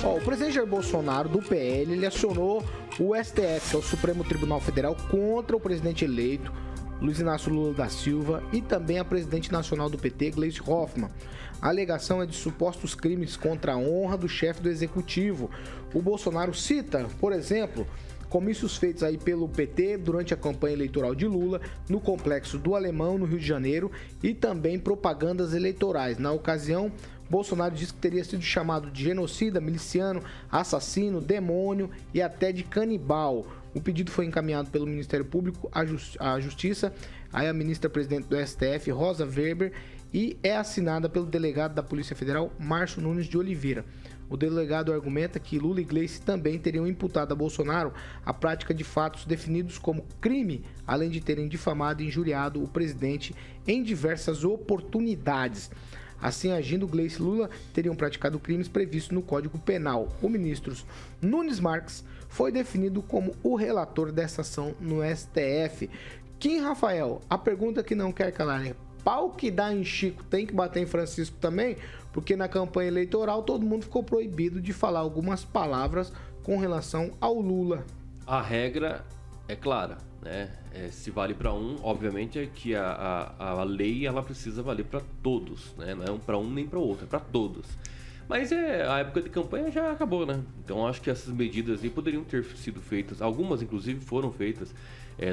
Ó, o presidente Jair Bolsonaro, do PL, ele acionou o STF, que é o Supremo Tribunal Federal, contra o presidente eleito, Luiz Inácio Lula da Silva, e também a presidente nacional do PT, Gleisi Hoffmann. A alegação é de supostos crimes contra a honra do chefe do executivo. O Bolsonaro cita, por exemplo, comícios feitos aí pelo PT durante a campanha eleitoral de Lula no Complexo do Alemão, no Rio de Janeiro, e também propagandas eleitorais. Na ocasião, Bolsonaro disse que teria sido chamado de genocida, miliciano, assassino, demônio e até de canibal. O pedido foi encaminhado pelo Ministério Público à Justiça, aí a ministra-presidente do STF, Rosa Weber, e é assinada pelo delegado da Polícia Federal, Márcio Nunes de Oliveira. O delegado argumenta que Lula e Gleisi também teriam imputado a Bolsonaro a prática de fatos definidos como crime, além de terem difamado e injuriado o presidente em diversas oportunidades. Assim, agindo, Gleisi e Lula teriam praticado crimes previstos no Código Penal. O ministro Nunes Marques foi definido como o relator dessa ação no STF. Kim Rafael, a pergunta que não quer calar é: pau que dá em Chico tem que bater em Francisco também? Porque na campanha eleitoral todo mundo ficou proibido de falar algumas palavras com relação ao Lula. A regra é clara, né? Se vale para um, obviamente é que a lei ela precisa valer para todos, né? Não é para um nem para o outro, é para todos. Mas a época de campanha já acabou, né? Então acho que essas medidas aí poderiam ter sido feitas, algumas inclusive foram feitas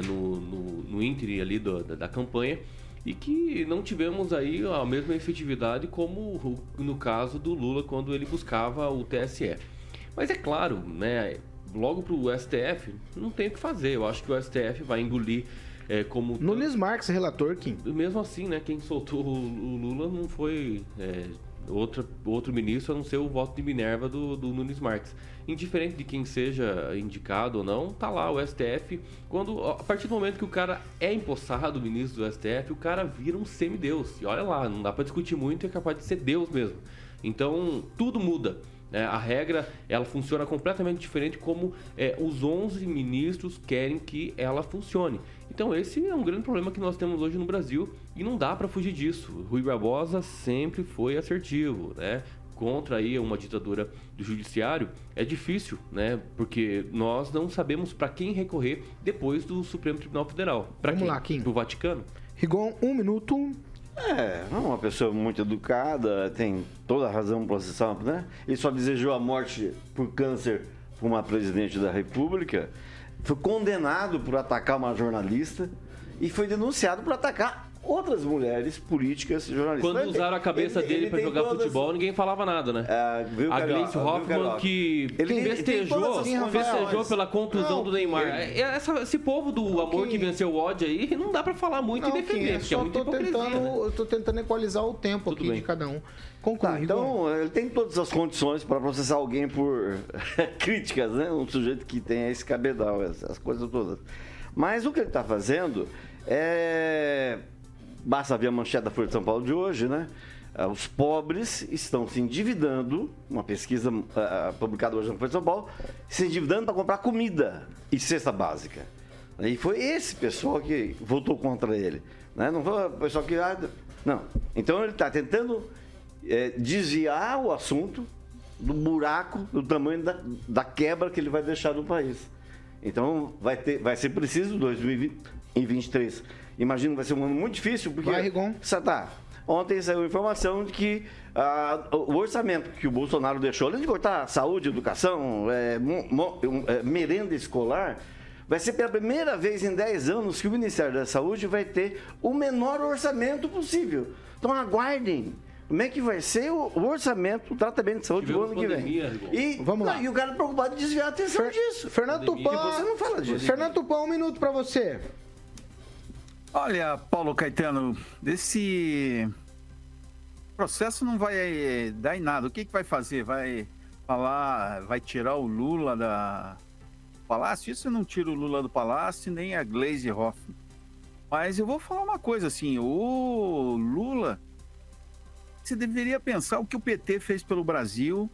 no ínterim ali da campanha, e que não tivemos aí a mesma efetividade como no caso do Lula quando ele buscava o TSE. Mas é claro, né? Logo pro STF, não tem o que fazer. Eu acho que o STF vai engolir como... Nunes Marques, relator, Kim. Mesmo assim, né? Quem soltou o Lula não foi outro ministro, a não ser o voto de Minerva do Nunes Marques. Indiferente de quem seja indicado ou não, tá lá o STF. A partir do momento que o cara é empossado, o ministro do STF, o cara vira um semideus. E olha lá, não dá pra discutir muito, é capaz de ser Deus mesmo. Então, tudo muda. A regra, ela funciona completamente diferente como os 11 ministros querem que ela funcione. Então esse é um grande problema que nós temos hoje no Brasil e não dá para fugir disso. Rui Barbosa sempre foi assertivo, né? Contra aí uma ditadura do judiciário é difícil, né? Porque nós não sabemos para quem recorrer depois do Supremo Tribunal Federal. Vamos lá, Kim. Pro Vaticano? Rigon, 1 minuto. É uma pessoa muito educada, tem toda a razão processal, né? Ele só desejou a morte por câncer para uma presidente da República, foi condenado por atacar uma jornalista e foi denunciado por atacar outras mulheres políticas jornalistas. Quando usaram a cabeça dele para jogar futebol, ninguém falava nada, né? A Gleisi Hoffmann que festejou pela contusão do Neymar. Esse povo do amor que venceu o ódio aí, não dá para falar muito e defender, porque é muita hipocrisia. Eu tô tentando equalizar o tempo aqui de cada um. Conclui, então, ele tem todas as condições para processar alguém por críticas, né? Um sujeito que tem esse cabedal, essas coisas todas. Mas o que ele está fazendo basta ver a manchete da Folha de São Paulo de hoje, né? Os pobres estão se endividando, uma pesquisa publicada hoje na Folha de São Paulo, se endividando para comprar comida e cesta básica. E foi esse pessoal que votou contra ele, né? Não foi o pessoal que... Não. Então ele está tentando desviar o assunto do buraco, do tamanho da quebra que ele vai deixar no país. Então vai ser preciso 2023. Imagino que vai ser um ano muito difícil, porque... Vai, Rigon. Ontem saiu a informação de que o orçamento que o Bolsonaro deixou, além de cortar saúde, educação, merenda escolar, vai ser pela primeira vez em 10 anos que o Ministério da Saúde vai ter o menor orçamento possível. Então aguardem. Como é que vai ser o orçamento, o tratamento de saúde do ano que vem? Vamos lá. E o cara preocupado de desviar a atenção disso. Fernando Tupan, você não fala disso. Fernando Tupan, 1 minuto para você. Olha, Paulo Caetano, esse processo não vai dar em nada. O que vai fazer? Vai tirar o Lula do Palácio? Isso não tira o Lula do Palácio, nem a Gleisi Hoffmann. Mas eu vou falar uma coisa assim, o Lula, você deveria pensar o que o PT fez pelo Brasil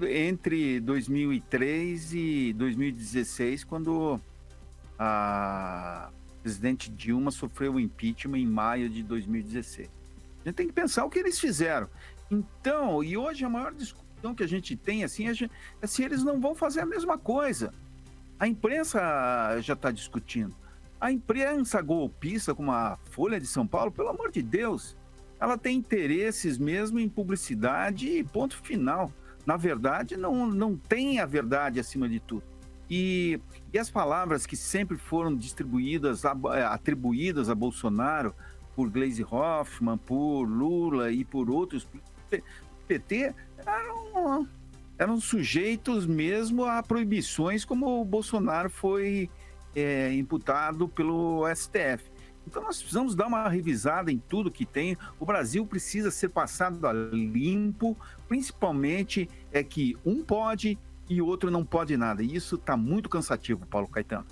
entre 2003 e 2016, quando a presidente Dilma sofreu o impeachment em maio de 2016. A gente tem que pensar o que eles fizeram. Então, e hoje a maior percepção que a gente tem, assim, assim, eles não vão fazer a mesma coisa. A imprensa já está discutindo. A imprensa golpista, como a Folha de São Paulo, pelo amor de Deus, ela tem interesses mesmo em publicidade e ponto final. Na verdade, não tem a verdade acima de tudo. E as palavras que sempre foram distribuídas, atribuídas a Bolsonaro por Gleisi Hoffmann, por Lula e por outros, PT, eram sujeitos mesmo a proibições, como o Bolsonaro foi imputado pelo STF. Então nós precisamos dar uma revisada em tudo que tem. O Brasil precisa ser passado a limpo, principalmente que um pode e o outro não pode nada. E isso está muito cansativo, Paulo Caetano.